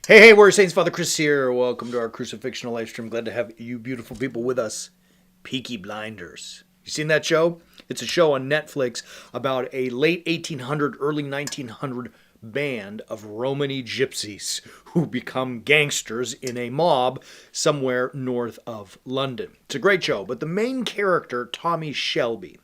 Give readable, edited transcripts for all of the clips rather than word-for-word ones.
Hey, Warrior Saints, Father Chris here. Welcome to our Crucifixional live stream. Glad to have you beautiful people with us. Peaky Blinders. You seen that show? It's a show on Netflix about a late 1800, early 1900 band of Romany gypsies who become gangsters in a mob somewhere north of London. It's a great show, but the main character, Tommy Shelby,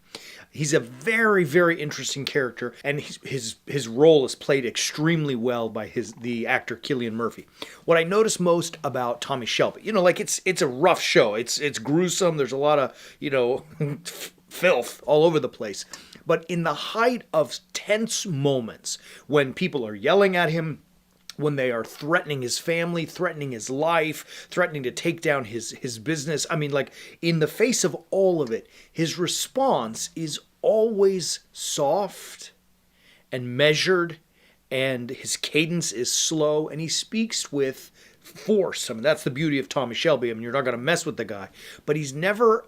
he's a very, very interesting character, and his role is played extremely well by the actor Cillian Murphy. What I notice most about Tommy Shelby, like it's a rough show. It's gruesome. There's a lot of filth all over the place. But in the height of tense moments, when people are yelling at him, when they are threatening his family, threatening his life, threatening to take down his business. I mean, like, in the face of all of it, his response is always soft and measured, and his cadence is slow, and he speaks with force. I mean, that's the beauty of Tommy Shelby. I mean, you're not going to mess with the guy, but he's never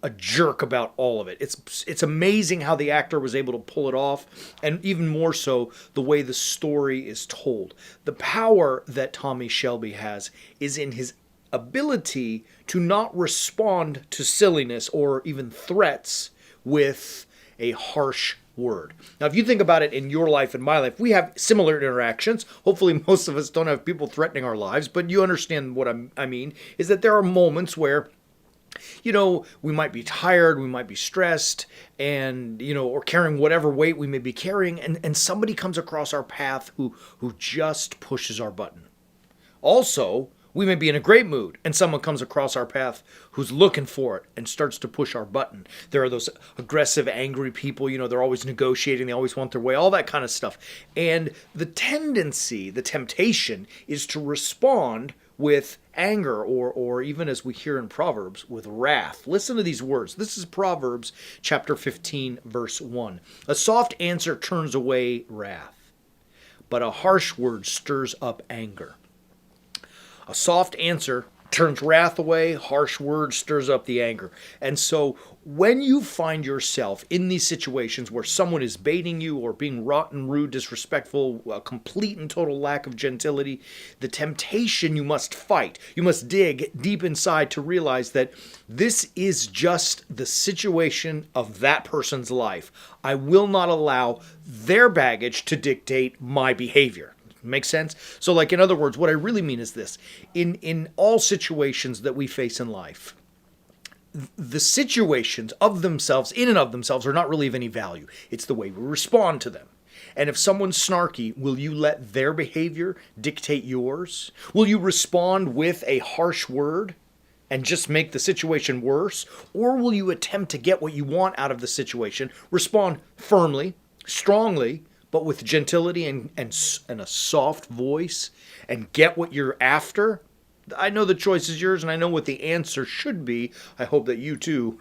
a jerk about all of it. It's amazing how the actor was able to pull it off, and even more so the way the story is told. The power that Tommy Shelby has is in his ability to not respond to silliness or even threats with a harsh word. Now, if you think about it in your life and my life, we have similar interactions. Hopefully, most of us don't have people threatening our lives, but you understand what I mean, is that there are moments where we might be tired, we might be stressed, and, or carrying whatever weight we may be carrying, and somebody comes across our path who just pushes our button. Also, we may be in a great mood, and someone comes across our path who's looking for it and starts to push our button. There are those aggressive, angry people, they're always negotiating, they always want their way, all that kind of stuff. And the tendency, the temptation, is to respond with anger, or even as we hear in Proverbs, with wrath. Listen to these words. This is Proverbs chapter 15, verse 1. A soft answer turns away wrath, but a harsh word stirs up anger. A soft answer turns wrath away, harsh word stirs up the anger. And so when you find yourself in these situations where someone is baiting you or being rotten, rude, disrespectful, a complete and total lack of gentility, the temptation you must fight. You must dig deep inside to realize that this is just the situation of that person's life. I will not allow their baggage to dictate my behavior. Makes sense? So, like, in other words, what I really mean is this. In all situations that we face in life, the situations of themselves, in and of themselves, are not really of any value. It's the way we respond to them. And if someone's snarky, will you let their behavior dictate yours? Will you respond with a harsh word and just make the situation worse? Or will you attempt to get what you want out of the situation, respond firmly, strongly, but with gentility and a soft voice, and get what you're after? I know the choice is yours, and I know what the answer should be. I hope that you too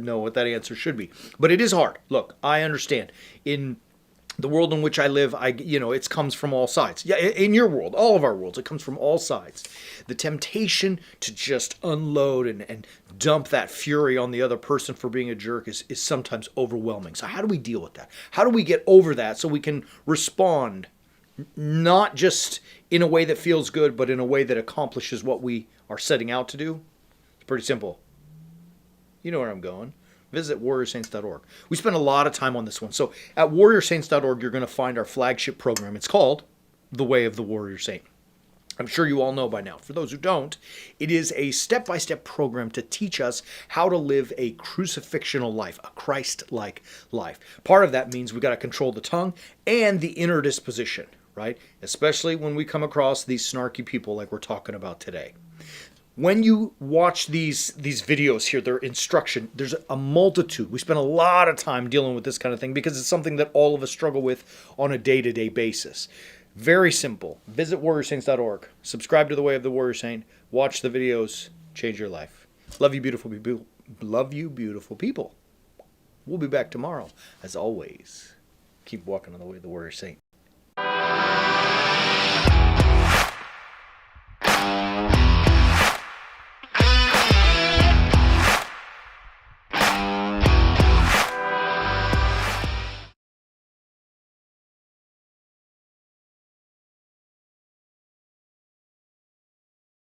know what that answer should be. But it is hard. Look, I understand. In the world in which I live, it comes from all sides. Yeah, in your world, all of our worlds, it comes from all sides. The temptation to just unload and dump that fury on the other person for being a jerk is sometimes overwhelming. So how do we deal with that? How do we get over that so we can respond not just in a way that feels good, but in a way that accomplishes what we are setting out to do? It's pretty simple. You know where I'm going. Visit warriorsaints.org. We spend a lot of time on this one. So at warriorsaints.org, you're going to find our flagship program. It's called The Way of the Warrior Saint. I'm sure you all know by now. For those who don't, it is a step-by-step program to teach us how to live a crucifixional life, a Christ-like life. Part of that means we got to control the tongue and the inner disposition, right? Especially when we come across these snarky people like we're talking about today. When you watch these videos here, their instruction, there's a multitude. We spend a lot of time dealing with this kind of thing because it's something that all of us struggle with on a day-to-day basis. Very simple. Visit warriorsaints.org. Subscribe to The Way of the Warrior Saint. Watch the videos. Change your life. Love you, beautiful people. Love you, beautiful people. We'll be back tomorrow. As always, keep walking on the way of the Warrior Saint.